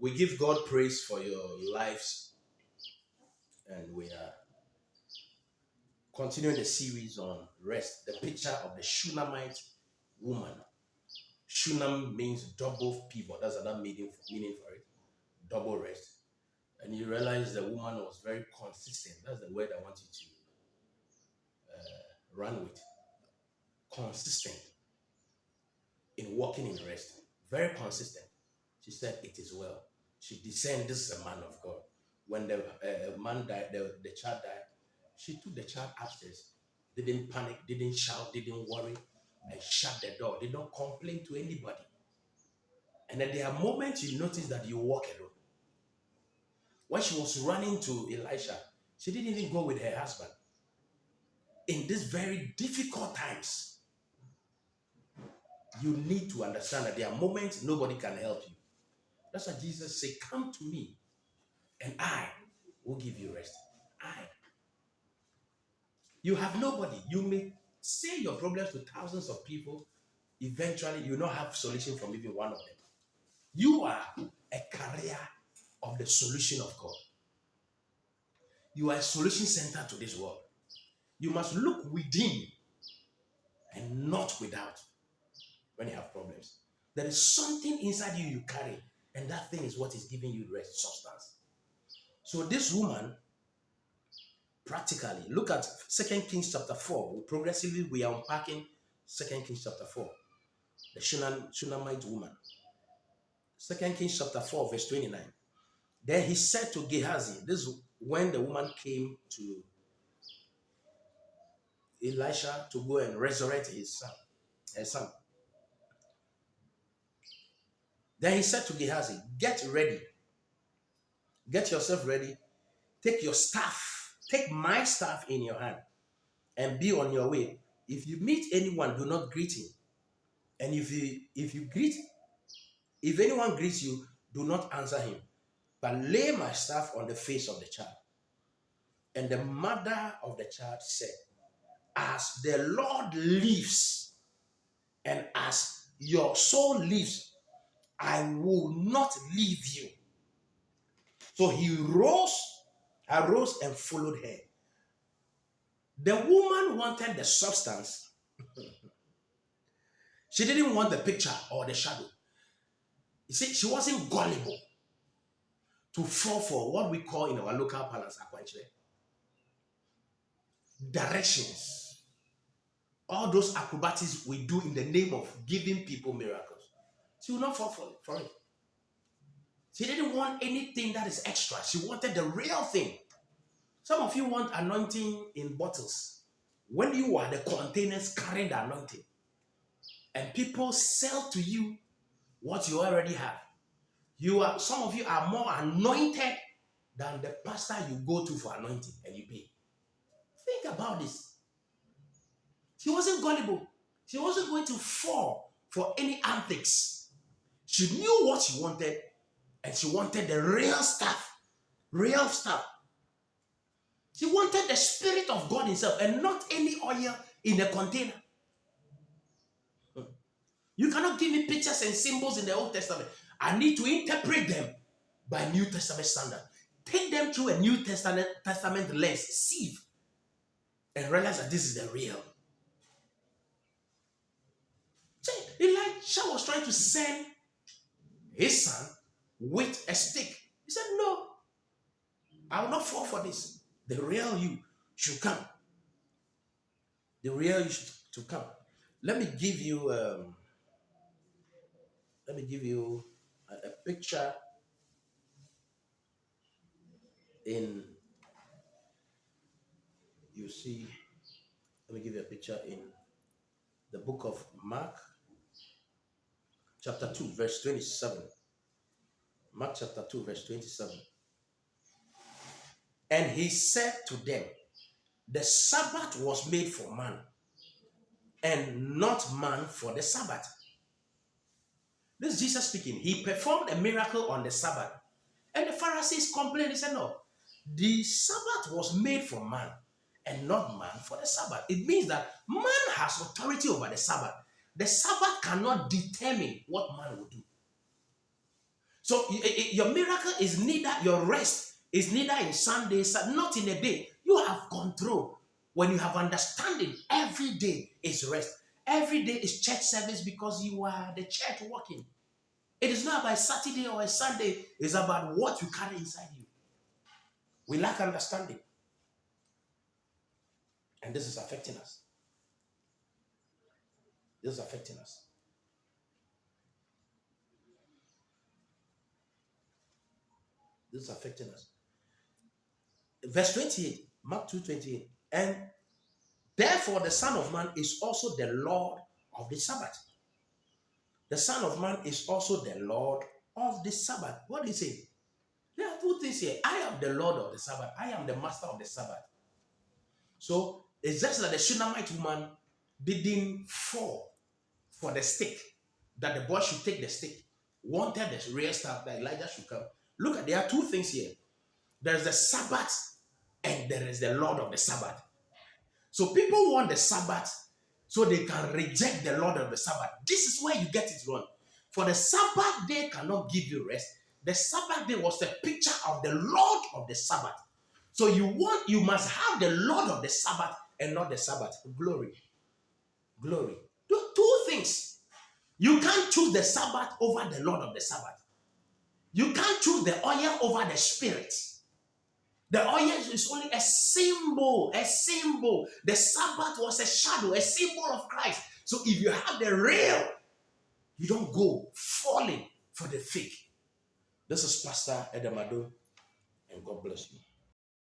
We give God praise for your lives, and we are continuing the series on rest, the picture of the Shunamite woman. Shunam means double pivot. That's another meaning for it. Double rest. And you realize the woman was very consistent. That's the word I want you to run with. Consistent in walking in rest. Very consistent. She said, "It is well." She discerned this is a man of God. When the man died, the child died, she took the child upstairs. Didn't panic, didn't shout, didn't worry, and shut the door. Did not complain to anybody. And then there are moments you notice that you walk alone. When she was running to Elisha, she didn't even go with her husband. In these very difficult times, you need to understand that there are moments nobody can help you. That's why Jesus said, "Come to me, and I will give you rest." I. You have nobody. You may say your problems to thousands of people. Eventually, you will not have solution from even one of them. You are a carrier of the solution of God. You are a solution center to this world. You must look within and not without when you have problems. There is something inside you carry, and that thing is what is giving you rest, substance. So this woman, practically, look at 2 Kings chapter 4. Progressively, we are unpacking 2 Kings chapter 4. The Shunamite woman. 2 Kings chapter 4, verse 29. Then he said to Gehazi, this is when the woman came to Elisha to go and resurrect her son. Then he said to Gehazi, "Get ready. Get yourself ready. Take your staff. Take my staff in your hand and be on your way. If you meet anyone, do not greet him. And if anyone greets you, do not answer him. But lay my staff on the face of the child." And the mother of the child said, "As the Lord lives, and as your soul lives, I will not leave you." So he arose and followed her. The woman wanted the substance. She didn't want the picture or the shadow. You see, she wasn't gullible to fall for what we call in our local parlance directions. All those acrobatics we do in the name of giving people miracles. She will not fall for it. She didn't want anything that is extra. She wanted the real thing. Some of you want anointing in bottles. When you are the containers carrying the anointing, and people sell to you what you already have. Some of you are more anointed than the pastor you go to for anointing and you pay. Think about this. She wasn't gullible. She wasn't going to fall for any antics. She knew what she wanted, and she wanted the real stuff. Real stuff. She wanted the Spirit of God himself and not any oil in a container. You cannot give me pictures and symbols in the Old Testament. I need to interpret them by New Testament standard. Take them through a New Testament lens, sieve, and realize that this is the real. See, Elisha was trying to send his son with a stick. He said, "No, I will not fall for this. The real you should come. The real you should come." Let me give you a picture in, you see, let me give you a picture in the book of Mark, chapter 2, verse 27. Mark chapter 2, verse 27. And he said to them, "The Sabbath was made for man, and not man for the Sabbath." This is Jesus speaking. He performed a miracle on the Sabbath. And the Pharisees complained. He said, "No, the Sabbath was made for man, and not man for the Sabbath." It means that man has authority over the Sabbath. The Sabbath cannot determine what man will do. So your miracle is neither, your rest is neither in Sunday, not in a day. You have control. When you have understanding, every day is rest. Every day is church service because you are the church working. It is not about Saturday or a Sunday. It's about what you carry inside you. We lack understanding. And this is affecting us. This is affecting us. This is affecting us. Verse 28, Mark 2:28. And therefore the Son of Man is also the Lord of the Sabbath. The Son of Man is also the Lord of the Sabbath. What do you say? There are two things here. I am the Lord of the Sabbath. I am the master of the Sabbath. So it's just that the Shunamite woman didn't fall for the stick, that the boy should take the stick, wanted the real stuff that Elijah should come. Look at, there are two things here. There is the Sabbath and there is the Lord of the Sabbath. So people want the Sabbath so they can reject the Lord of the Sabbath. This is where you get it wrong. For the Sabbath day cannot give you rest. The Sabbath day was a picture of the Lord of the Sabbath. So you must have the Lord of the Sabbath and not the Sabbath. Glory. Glory. Two things. You can't choose the Sabbath over the Lord of the Sabbath. You can't choose the oil over the Spirit. The oil is only a symbol, a symbol. The Sabbath was a shadow, a symbol of Christ. So if you have the real, you don't go falling for the fake. This is Pastor Edamado, and God bless you.